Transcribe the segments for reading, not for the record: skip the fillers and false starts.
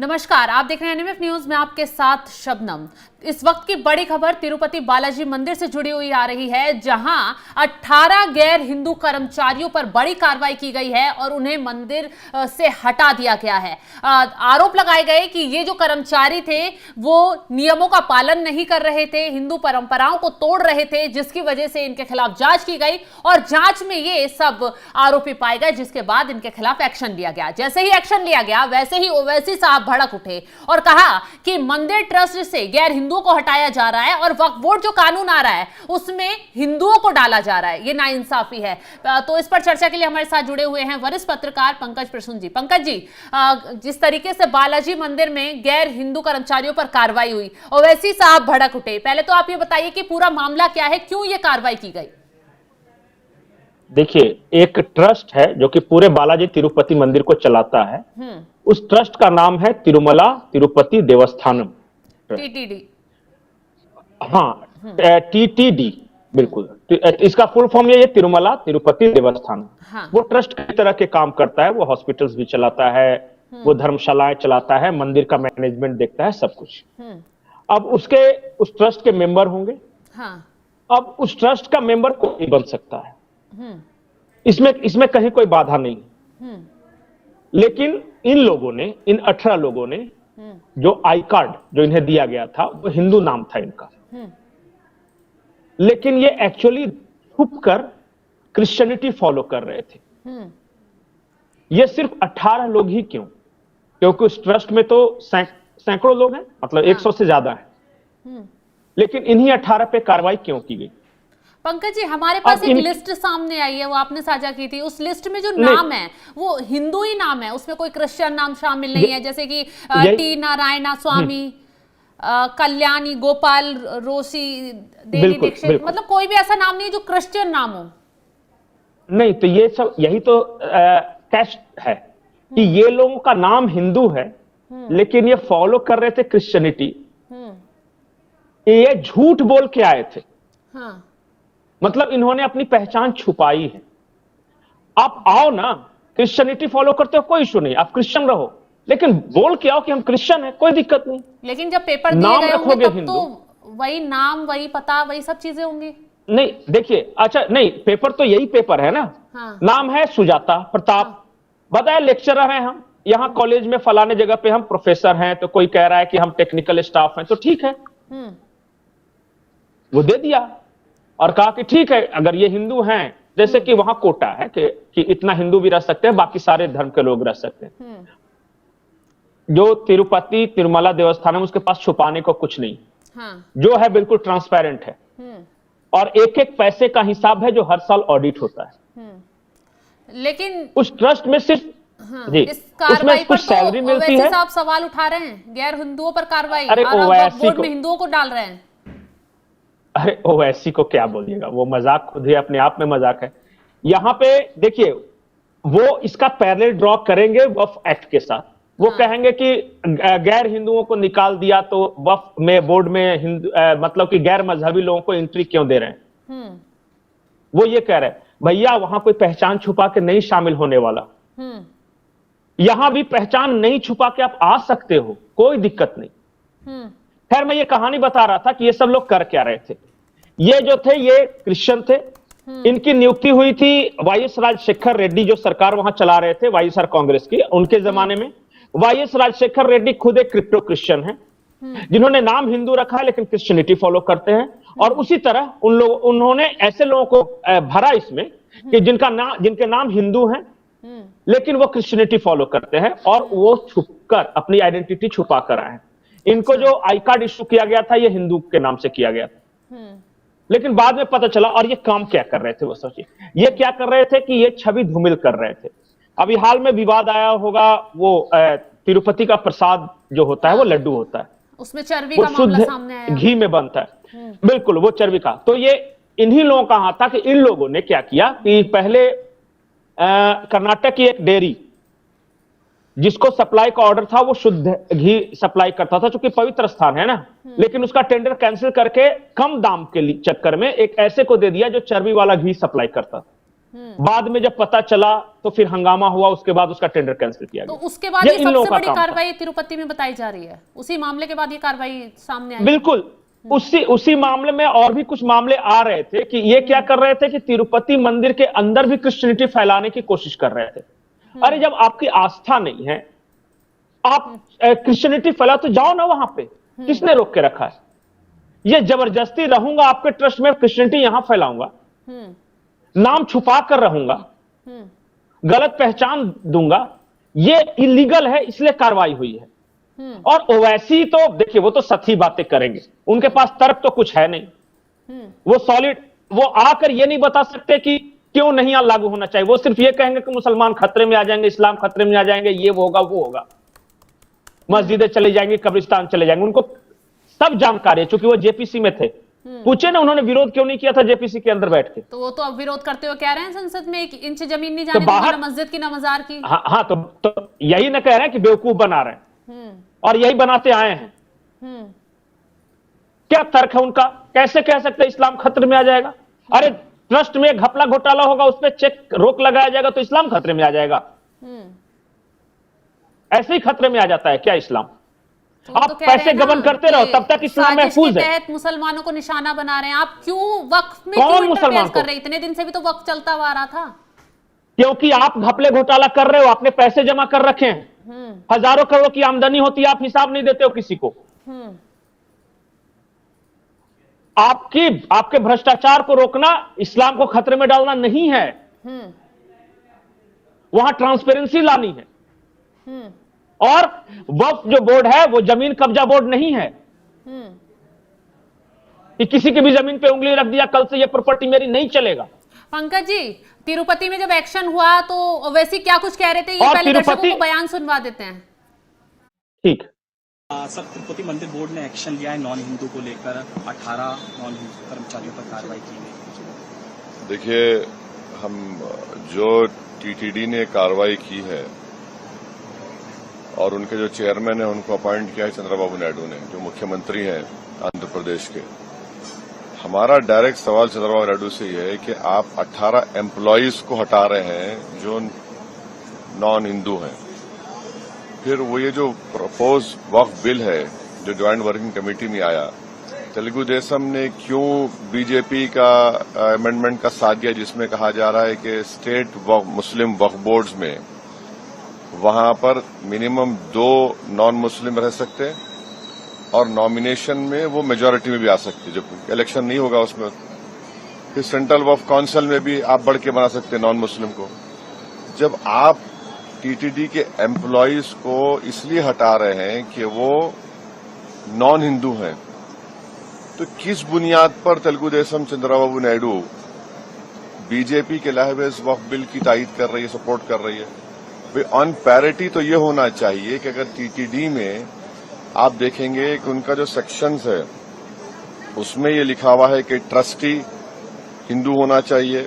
नमस्कार, आप देख रहे हैं एनएमएफ न्यूज में आपके साथ शबनम। इस वक्त की बड़ी खबर तिरुपति बालाजी मंदिर से जुड़ी हुई आ रही है, जहां 18 गैर हिंदू कर्मचारियों पर बड़ी कार्रवाई की गई है और उन्हें मंदिर से हटा दिया गया है। आरोप लगाए गए कि ये जो कर्मचारी थे वो नियमों का पालन नहीं कर रहे थे, हिंदू परंपराओं को तोड़ रहे थे, जिसकी वजह से इनके खिलाफ जांच की गई और जांच में ये सब आरोपी पाए गए, जिसके बाद इनके खिलाफ एक्शन लिया गया। जैसे ही एक्शन लिया गया वैसे ही ओवैसी साहब भड़क उठे और कहा कि मंदिर ट्रस्ट से गैर हिंदुओं को हटाया जा रहा है और वक्फ बोर्ड जो कानून आ रहा है उसमें हिंदुओं को डाला जा रहा है, ये नाइंसाफी है। तो इस पर चर्चा के लिए हमारे साथ जुड़े हुए हैं वरिष्ठ पत्रकार पंकज प्रसून जी। पंकज जी, जिस तरीके से बालाजी मंदिर में गैर हिंदू कर्मचारियों पर कार्रवाई हुई, ओवैसी साहब भड़क उठे, पहले तो आप ये बताइए कि पूरा मामला क्या है, क्यों ये कार्रवाई की गई? देखिए, एक ट्रस्ट है जो कि पूरे बालाजी तिरुपति मंदिर को चलाता है। उस ट्रस्ट का नाम है तिरुमला तिरुपति देवस्थानम, टीटीडी। हाँ, टीटीडी, बिल्कुल। इसका फुल फॉर्म ये है, तिरुमला तिरुपति देवस्थानम। हाँ। वो ट्रस्ट कई तरह के काम करता है, वो हॉस्पिटल्स भी चलाता है, वो धर्मशालाएं चलाता है, मंदिर का मैनेजमेंट देखता है, सब कुछ। अब उस ट्रस्ट के मेंबर होंगे। हाँ। अब उस ट्रस्ट का मेंबर कोई बन सकता है, इसमें कहीं कोई बाधा नहीं। लेकिन इन 18 लोगों ने जो आई कार्ड जो इन्हें दिया गया था वो हिंदू नाम था इनका, लेकिन ये एक्चुअली छुपकर क्रिश्चियनिटी फॉलो कर रहे थे। ये सिर्फ 18 लोग ही क्यों? क्योंकि उस ट्रस्ट में तो सैकड़ों लोग हैं, मतलब 100 से ज्यादा है। लेकिन इन्हीं 18 पे कार्रवाई क्यों की गई? पंकज जी, हमारे पास एक लिस्ट सामने आई है, वो आपने साझा की थी। उस लिस्ट में जो नाम है वो हिंदू ही नाम है, उसमें कोई क्रिश्चियन नाम शामिल नहीं है, जैसे कि टी नारायणा स्वामी, कल्याणी गोपाल रोशी देवी दीक्षित, मतलब कोई भी ऐसा नाम नहीं है जो क्रिश्चियन नाम हो। नहीं, तो ये सब यही तो कैश है कि ये लोगों का नाम हिंदू है लेकिन ये फॉलो कर रहे थे क्रिश्चियनिटी। ये झूठ बोल के आए थे। हाँ। मतलब इन्होंने अपनी पहचान छुपाई है। आप आओ ना, क्रिश्चियनिटी फॉलो करते हो, कोई इशू नहीं, आप क्रिश्चियन रहो, लेकिन बोल के आओ कि हम क्रिश्चियन हैं, कोई दिक्कत नहीं। लेकिन जब पेपर दिए गए होंगे तब तो वही नाम, वही पता, वही सब चीजें होंगी। नहीं, देखिए, अच्छा नहीं, पेपर तो यही पेपर है ना। हाँ। नाम है सुजाता प्रताप। हाँ। बताए लेक्चरर हैं हम यहाँ कॉलेज में, फलाने जगह पे हम प्रोफेसर हैं, तो कोई कह रहा है कि हम टेक्निकल स्टाफ हैं, तो ठीक है, वो दे दिया और कहा कि ठीक है, अगर ये हिंदू हैं, जैसे कि वहां कोटा है कि इतना हिंदू भी रह सकते हैं, बाकी सारे धर्म के लोग रह सकते हैं। जो तिरुपति तिरुमला देवस्थानम, उसके पास छुपाने को कुछ नहीं। हाँ। जो है बिल्कुल ट्रांसपेरेंट है और एक एक पैसे का हिसाब है जो हर साल ऑडिट होता है। लेकिन उस ट्रस्ट में सिर्फ जी, इस कार्रवाई पर सैलरी मिलती है। आप सवाल उठा रहे हैं गैर हिंदुओं पर कार्रवाई, अरे और बोर्ड में हिंदुओं को डाल रहे हैं। अरे ओवैसी को क्या बोलिएगा, वो मजाक खुद ही अपने आप में मजाक है। यहां पे देखिए, वो इसका पैरेलल ड्रॉ करेंगे वक्फ एक्ट के साथ। वो कहेंगे कि गैर हिंदुओं को निकाल दिया तो वक्फ में, बोर्ड में हिंदू मतलब कि गैर मजहबी लोगों को एंट्री क्यों दे रहे हैं? वो ये कह रहे हैं भैया वहां कोई पहचान छुपा के नहीं शामिल होने वाला। यहां भी पहचान नहीं छुपा के आप आ सकते हो, कोई दिक्कत नहीं। खैर, मैं ये कहानी बता रहा था कि ये सब लोग कर क्या रहे थे। ये जो थे ये क्रिश्चियन थे। इनकी नियुक्ति हुई थी वाईएस राजशेखर रेड्डी, जो सरकार वहां चला रहे थे, वाईएसआर कांग्रेस की, उनके जमाने में। वाईएस राजशेखर रेड्डी खुद एक क्रिप्टो क्रिश्चियन है, जिन्होंने नाम हिंदू रखा है लेकिन क्रिश्चियनिटी फॉलो करते हैं। और उसी तरह उन्होंने ऐसे लोगों को भरा इसमें कि जिनके नाम हिंदू हैं लेकिन वो क्रिश्चियनिटी फॉलो करते हैं और वो छुपकर अपनी आइडेंटिटी छुपा कर आए हैं। इनको जो आई कार्ड इशू किया गया था ये हिंदू के नाम से किया गया था, लेकिन बाद में पता चला। और ये काम क्या कर रहे थे, वो सोचिए, ये क्या कर रहे थे कि ये छवि धूमिल कर रहे थे। अभी हाल में विवाद आया होगा, वो तिरुपति का प्रसाद जो होता है वो लड्डू होता है, उसमें चर्बी का मामला सामने आया, घी में बनता है। बिल्कुल, वो चर्बी का। तो ये इन्हीं लोगों का हाथ था कि इन लोगों ने क्या किया कि पहले कर्नाटक की एक डेयरी जिसको सप्लाई का ऑर्डर था वो शुद्ध घी सप्लाई करता था, चूंकि पवित्र स्थान है ना, लेकिन उसका टेंडर कैंसिल करके कम दाम के चक्कर में एक ऐसे को दे दिया जो चर्बी वाला घी सप्लाई करता था। बाद में जब पता चला तो फिर हंगामा हुआ, उसके बाद उसका टेंडर कैंसिल किया तो गया। उसके बाद ये ये इन लोगों सबसे का बड़ी काम था। कार्रवाई तिरुपति में बताई जा रही है, उसी मामले के बाद ये कार्रवाई सामने आई। बिल्कुल उसी मामले में और भी कुछ मामले आ रहे थे कि ये क्या कर रहे थे कि तिरुपति मंदिर के अंदर भी क्रिश्चियनिटी फैलाने की कोशिश कर रहे थे। अरे जब आपकी आस्था नहीं है, आप क्रिश्चियनिटी फैला तो जाओ ना वहां पे, किसने रोक के रखा है? ये जबरदस्ती रहूंगा आपके ट्रस्ट में, क्रिश्चियनिटी यहां फैलाऊंगा, नाम छुपा कर रहूंगा, गलत पहचान दूंगा, ये इलीगल है, इसलिए कार्रवाई हुई है। और ओवैसी तो देखिए वो तो सही बातें करेंगे, उनके पास तर्क तो कुछ है नहीं, वो सॉलिड, वो आकर ये नहीं बता सकते कि क्यों नहीं लागू होना चाहिए। वो सिर्फ ये कहेंगे कि मुसलमान खतरे में आ जाएंगे, इस्लाम खतरे में आ जाएंगे, ये होगा वो होगा, मस्जिदें चले जाएंगी, कब्रिस्तान चले जाएंगे, उनको सब जानकारी है। चूंकि वो जेपीसी में थे, पूछे ना उन्होंने विरोध क्यों नहीं किया था जेपीसी के अंदर बैठ के? तो वो तो अब विरोध करते हुए कह रहे हैं संसद में 1 इंच जमीन नहीं तो जाने बाहर, दूंगा, ना मस्जिद की ना मजार की। हाँ तो यही ना कह रहे हैं कि बेवकूफ बना रहे हैं, और यही बनाते आए हैं। क्या तर्क है उनका? कैसे कह सकते इस्लाम खतरे में आ जाएगा? अरे ट्रस्ट में घपला घोटाला होगा, उस पर चेक रोक लगाया जाएगा तो इस्लाम खतरे में आ जाएगा? ऐसे ही खतरे में आ जाता है क्या इस्लाम? तो आप तो कह पैसे रहे हैं ना गबन करते रहो तब तक इस्लाम साजिश महफूज के है। तहत मुसलमानों को निशाना बना रहे हैं। आप क्यों वक्फ में कौन क्यों मुसलमान इंटरफेयर को? कर रहे हैं? इतने दिन से भी तो वक्फ चलता हुआ आ रहा था। क्योंकि आप घपले घोटाला कर रहे हो, आपने पैसे जमा कर रखे हैं, हजारों करोड़ की आमदनी होती है, आप हिसाब नहीं देते हो किसी को। आपके भ्रष्टाचार को रोकना इस्लाम को खतरे में डालना नहीं है, वहां ट्रांसपेरेंसी लानी है। और वक्फ जो बोर्ड है वो जमीन कब्जा बोर्ड नहीं है कि किसी की भी जमीन पे उंगली रख दिया कल से ये प्रॉपर्टी मेरी, नहीं चलेगा। पंकज जी, तिरुपति में जब एक्शन हुआ तो वैसे क्या कुछ कह रहे थे, ये और पहले दर्शकों तिरुपति, को बयान सुनवा देते हैं। ठीक। सर, तिरुपति मंदिर बोर्ड ने एक्शन लिया है नॉन हिंदू को लेकर, 18 नॉन हिंदू कर्मचारियों पर कार्रवाई की गई। देखिए, हम जो टीटीडी ने कार्रवाई की है और उनके जो चेयरमैन है उनको अपॉइंट किया है चंद्रबाबू नायडू ने, जो मुख्यमंत्री हैं आंध्र प्रदेश के। हमारा डायरेक्ट सवाल चंद्रबाबू नायडू से यह है कि आप 18 एम्प्लॉइज को हटा रहे हैं जो नॉन हिंदू हैं। फिर वो ये जो प्रपोज वक्फ बिल है जो ज्वाइंट वर्किंग कमेटी में आया, तेलुगु देशम ने क्यों बीजेपी का अमेंडमेंट का साथ दिया जिसमें कहा जा रहा है कि स्टेट मुस्लिम वक्फ बोर्ड्स में वहां पर मिनिमम 2 नॉन मुस्लिम रह सकते हैं और नॉमिनेशन में वो मेजॉरिटी में भी आ सकते हैं, जब इलेक्शन नहीं होगा उसमें। फिर सेंट्रल वक्फ काउंसिल में भी आप बढ़ के बना सकते हैं नॉन मुस्लिम को। जब आप टीटीडी के एम्प्लॉइज को इसलिए हटा रहे हैं कि वो नॉन हिंदू हैं, तो किस बुनियाद पर तेलुगु देशम चंद्रबाबू नायडू बीजेपी के लाए इस वक्फ बिल की तायीद कर रही है, सपोर्ट कर रही है? भाई ऑन पैरिटी तो ये होना चाहिए कि अगर टीटीडी में आप देखेंगे कि उनका जो सेक्शंस है उसमें ये लिखा हुआ है कि ट्रस्टी हिंदू होना चाहिए,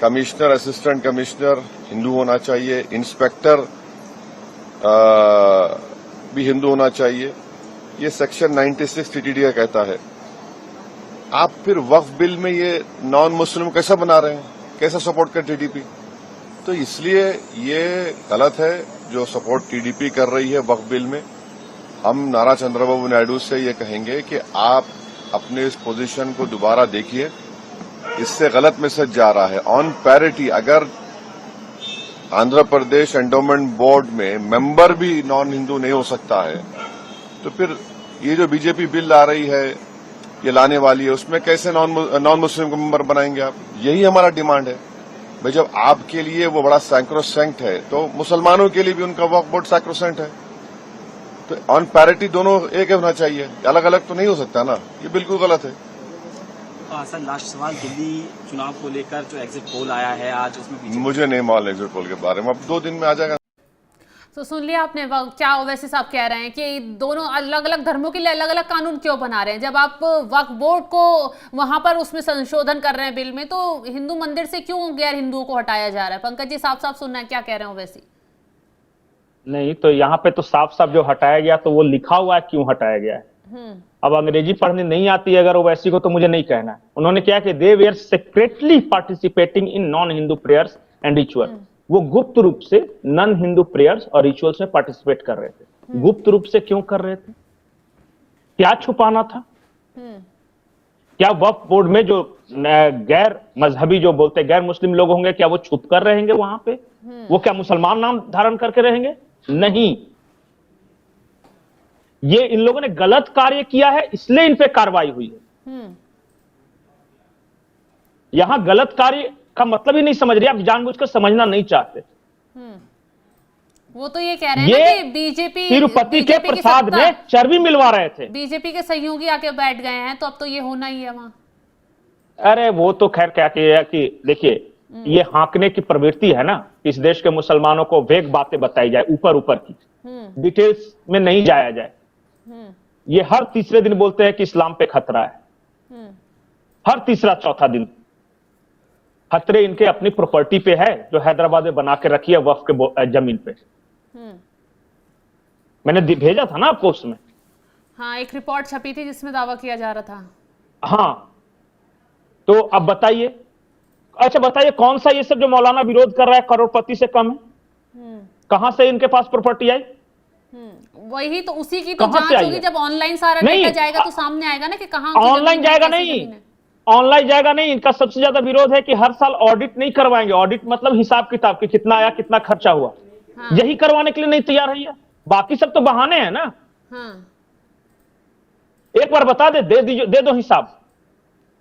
कमिश्नर, असिस्टेंट कमिश्नर हिंदू होना चाहिए, इंस्पेक्टर भी हिंदू होना चाहिए। ये सेक्शन 96 टीटीडी का कहता है। आप फिर वक्फ बिल में ये नॉन मुस्लिम कैसा बना रहे हैं, कैसा सपोर्ट कर टीडीपी? तो इसलिए ये गलत है जो सपोर्ट टीडीपी कर रही है वक्फ बिल में। हम नारा चंद्रबाबू नायडू से ये कहेंगे कि आप अपने इस पोजीशन को दोबारा देखिए, इससे गलत मैसेज जा रहा है। ऑन पैरिटी अगर आंध्र प्रदेश एंडोमेंट बोर्ड में मेंबर भी नॉन हिंदू नहीं हो सकता है, तो फिर ये जो बीजेपी बिल ला रही है, ये लाने वाली है, उसमें कैसे नॉन मुस्लिम को मेंबर बनाएंगे आप? यही हमारा डिमांड है भाई। जब आपके लिए वो बड़ा सैक्रोसेंक्ट है तो मुसलमानों के लिए भी उनका वक्फ बोर्ड सैक्रोसेंक्ट है। तो ऑन पैरिटी दोनों एक होना चाहिए, अलग अलग तो नहीं हो सकता ना, ये बिल्कुल गलत है। सर, लास्ट सवाल, दिल्ली चुनाव को लेकर जो एग्जिट पोल आया है आज, उसमें मुझे नहीं मालूम एग्जिट पोल के बारे में, अब 2 दिन में आ जाएगा। तो सुन लिया आपने, क्या ओवैसी साहब कह रहे हैं कि दोनों अलग अलग धर्मों के लिए अलग अलग कानून क्यों बना रहे हैं? जब आप वक्फ बोर्ड को वहां पर उसमें संशोधन कर रहे हैं बिल में, तो हिंदू मंदिर से क्यों गैर हिंदुओं को हटाया जा रहा है? पंकज जी, साफ साफ सुनना है, क्या कह रहे हैं ओवैसी? नहीं तो यहाँ पे तो साफ साफ जो हटाया गया तो वो लिखा हुआ है क्यों हटाया गया है। अब अंग्रेजी पढ़ने नहीं आती है अगर ओवैसी को तो मुझे नहीं कहना है। उन्होंने क्या कि they were secretly participating in non Hindu prayers and ritual. वो गुप्त रूप से नॉन हिंदू प्रेयर्स और रिचुअल्स में पार्टिसिपेट कर रहे थे। गुप्त रूप से क्यों कर रहे थे? क्या छुपाना था? क्या वक्फ बोर्ड में जो गैर मजहबी जो बोलते गैर मुस्लिम लोग होंगे, क्या वो छुप कर रहेंगे वहां पे? वो क्या मुसलमान नाम धारण करके रहेंगे? नहीं। ये इन लोगों ने गलत कार्य किया है, इसलिए इन पे कार्रवाई हुई है। यहां गलत कार्य का मतलब ही नहीं समझ रहे, आप जानबूझकर समझना नहीं चाहते। वो तो ये कह रहे हैं ना कि बीजेपी तिरुपति के प्रसाद में चर्बी मिलवा रहे थे। बीजेपी के सहयोगी आके बैठ गए हैं, तो अब तो ये होना ही है वहां। अरे वो तो खैर क्या किया कि देखिए, ये हाँकने की प्रवृत्ति है ना, इस देश के मुसलमानों को वेग बातें बताई जाए, ऊपर ऊपर की, डिटेल्स में नहीं जाया जाए। ये हर तीसरे दिन बोलते हैं कि इस्लाम पे खतरा है, हर तीसरा चौथा दिन। खतरे इनके अपनी प्रॉपर्टी पे है जो हैदराबाद में बना के रखी है वक्फ के जमीन पे। मैंने भेजा था ना आपको उसमें। हाँ, एक रिपोर्ट छपी थी जिसमें दावा किया जा रहा था। हाँ, तो अब बताइए, अच्छा बताइए कौन सा ये सब जो मौलाना विरोध कर रहा है करोड़पति से कम है? कहां से इनके पास प्रॉपर्टी आई? वही तो, उसी की तो जांच होगी। जब ऑनलाइन सारा डेटा जाएगा तो सामने आएगा ना कि कहां। ऑनलाइन जाएगा नहीं, ऑनलाइन जाएगा नहीं। इनका सबसे ज्यादा विरोध है कि हर साल ऑडिट नहीं करवाएंगे। ऑडिट मतलब हिसाब किताब की, कितना आया कितना खर्चा हुआ, यही करवाने के लिए नहीं तैयार है। बाकी सब तो बहाने हैं ना। एक बार बता दे दो हिसाब,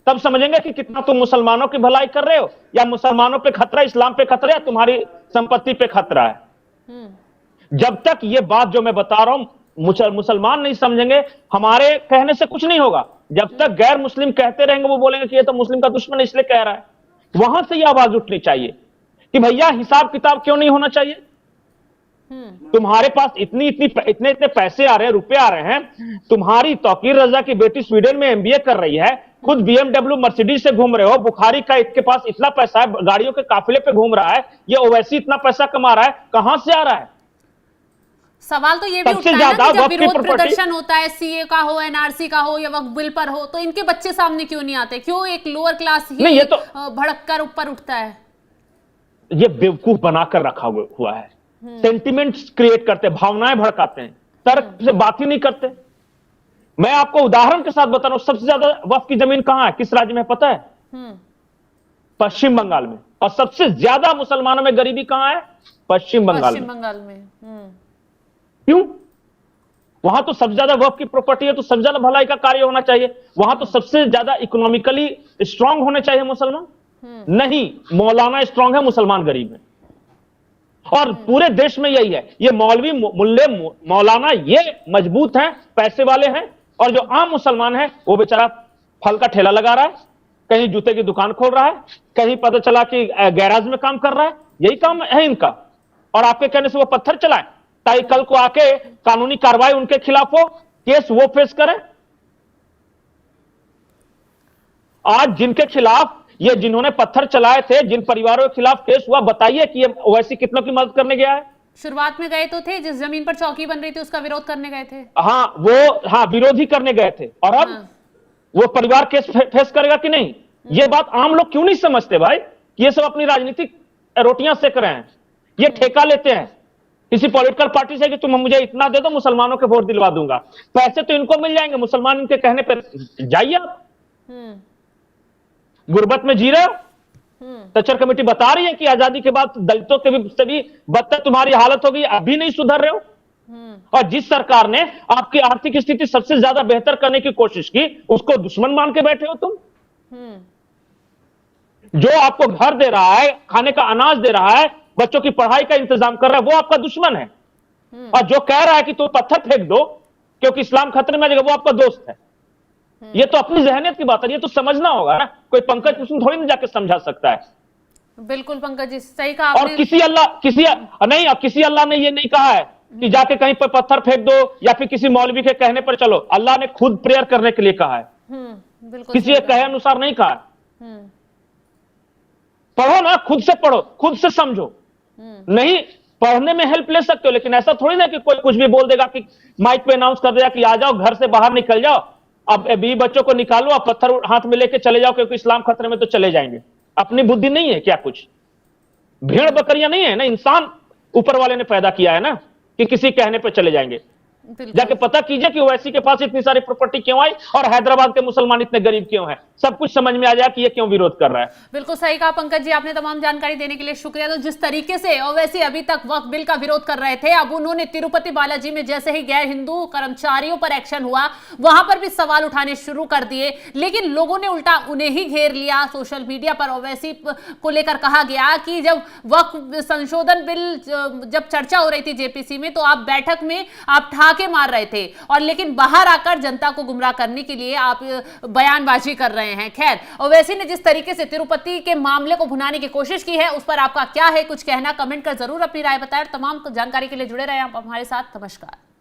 तब समझेंगे कि कितना तुम मुसलमानों की भलाई कर रहे हो, या मुसलमानों पे खतरा, इस्लाम पे खतरा, या तुम्हारी संपत्ति पे खतरा है। जब तक ये बात जो मैं बता रहा हूं मुसलमान नहीं समझेंगे, हमारे कहने से कुछ नहीं होगा। जब तक गैर मुस्लिम कहते रहेंगे, वो बोलेंगे कि ये तो मुस्लिम का दुश्मन इसलिए कह रहा है। वहां से ये आवाज उठनी चाहिए कि भैया हिसाब किताब क्यों नहीं होना चाहिए? तुम्हारे पास इतने पैसे आ रहे हैं, रुपए आ रहे हैं। तुम्हारी तौकीर रजा की बेटी स्वीडन में एमबीए कर रही है, खुद बीएमडब्ल्यू मर्सिडीज से घूम रहे हो। बुखारी का इसके पास इतना पैसा है, गाड़ियों के काफिले पे घूम रहा है। ये ओवैसी इतना पैसा कमा रहा है, कहां से आ रहा है? सवाल तो ये भी उठता है ना कि जब विरोध प्रदर्शन होता है, सीए का हो, एनआरसी का हो या वक्फ बिल पर हो, तो इनके बच्चे सामने क्यों नहीं आते? क्यों एक लोअर क्लास ही तो भड़क कर ऊपर उठता है? ये बेवकूफ बनाकर रखा हुआ है। सेंटिमेंट्स क्रिएट करते, भावनाएं भड़काते हैं, तर्क से बात ही नहीं करते। मैं आपको उदाहरण के साथ बता रहा हूं, सबसे ज्यादा वक्फ की जमीन कहां है, किस राज्य में पता है? पश्चिम बंगाल में। और सबसे ज्यादा मुसलमानों में गरीबी कहां है? पश्चिम बंगाल में। क्यों? वहां तो सबसे ज्यादा वक्फ की प्रॉपर्टी है, तो सबसे ज्यादा भलाई का कार्य होना चाहिए। वहां तो सबसे ज्यादा इकोनॉमिकली स्ट्रांग होने चाहिए मुसलमान। नहीं, मौलाना स्ट्रांग है, मुसलमान गरीब है। और पूरे देश में यही है। ये मौलवी मुल्ले मौलाना ये मजबूत हैं, पैसे वाले हैं, और जो आम मुसलमान है वो बेचारा फल का ठेला लगा रहा है, कहीं जूते की दुकान खोल रहा है, कहीं पता चला कि गैराज में काम कर रहा है। यही काम है इनका। और आपके कहने से वो पत्थर चलाए ताकि कल को आके कानूनी कार्रवाई उनके खिलाफ हो, केस वो फेस करें। आज जिनके खिलाफ ये जिन्होंने पत्थर चलाए थे, जिन परिवारों के खिलाफ केस हुआ, बताइए कि ये ओवैसी कितनों की मदद करने गया है? शुरुआत में गए तो थे, जिस जमीन पर चौकी बन रही थी उसका विरोध करने गए थे। हाँ, विरोध ही करने गए थे। और अब वो परिवार केस फेस करेगा कि नहीं? ये बात आम लोग क्यों नहीं समझते भाई? ये सब अपनी राजनीतिक रोटियां सेक रहे हैं। ये ठेका लेते हैं किसी पॉलिटिकल पार्टी से कि तुम मुझे इतना दे दो, मुसलमानों के वोट दिलवा दूंगा। पैसे तो इनको मिल जाएंगे, मुसलमान इनके कहने पर जाइए आप। गुर्बत में जी रहे हो। सच्चर कमेटी बता रही है कि आजादी के बाद दलितों के भी से भी बदतर तुम्हारी हालत होगी, अभी नहीं सुधर रहे हो। और जिस सरकार ने आपकी आर्थिक स्थिति सबसे ज्यादा बेहतर करने की कोशिश की, उसको दुश्मन मान के बैठे हो तुम। जो आपको घर दे रहा है, खाने का अनाज दे रहा है, बच्चों की पढ़ाई का इंतजाम कर रहा है, वो आपका दुश्मन है। और जो कह रहा है कि तुम पत्थर फेंक दो क्योंकि इस्लाम खतरे में आ जाएगा, वो आपका दोस्त है। ये तो अपनी जहनियत की बात है, ये तो समझना होगा ना। कोई पंकज कुसुम थोड़ी ना जाके समझा सकता है। बिल्कुल पंकज जी, सही कहा आपने। और किसी अल्लाह ने ये नहीं कहा है कि जाके कहीं पर पत्थर फेंक दो या फिर किसी मौलवी के कहने पर चलो। अल्लाह ने खुद प्रेयर करने के लिए कहा है, किसी के कहे अनुसार नहीं कहा है। पढ़ो ना, खुद से पढ़ो, खुद से समझो। नहीं पढ़ने में हेल्प ले सकते हो, लेकिन ऐसा थोड़ी ना कि कोई कुछ भी बोल देगा कि माइक पे अनाउंस कर देगा कि आ जाओ, घर से बाहर निकल जाओ, अब 20 बच्चों को निकालो, अब पत्थर हाथ में लेके चले जाओ क्योंकि इस्लाम खतरे में, तो चले जाएंगे। अपनी बुद्धि नहीं है क्या? कुछ भेड़ बकरियां नहीं है ना, इंसान ऊपर वाले ने पैदा किया है ना, कि किसी कहने पे चले जाएंगे। जाके पता कीजिए कि ओवैसी के पास इतनी सारी प्रॉपर्टी क्यों आई और हैदराबाद के मुसलमान इतने गरीब क्यों हैं। सब कुछ समझ में आ जाए कि ये क्यों विरोध कर रहा है। बिल्कुल सही कहा पंकज जी, आपने तमाम जानकारी देने के लिए शुक्रिया। तो जिस तरीके से ओवैसी अभी तक वक्फ बिल का विरोध कर रहे थे, अब उन्होंने तिरुपति बालाजी में जैसे ही गैर हिंदू कर्मचारियों पर एक्शन हुआ, वहां पर भी सवाल उठाने शुरू कर दिए, लेकिन लोगों ने उल्टा उन्हें ही घेर लिया। सोशल मीडिया पर ओवैसी को लेकर कहा गया कि जब वक्फ संशोधन बिल जब चर्चा हो रही थी जेपीसी में, तो आप बैठक में आप ठहाके मार रहे थे, और लेकिन बाहर आकर जनता को गुमराह करने के लिए आप बयानबाजी कर रहे हैं। खैर, ओवैसी ने जिस तरीके से तिरुपति के मामले को भुनाने की कोशिश की है, उस पर आपका क्या है कुछ कहना? कमेंट कर जरूर अपनी राय बताएं। तमाम जानकारी के लिए जुड़े रहे आप हमारे साथ। नमस्कार।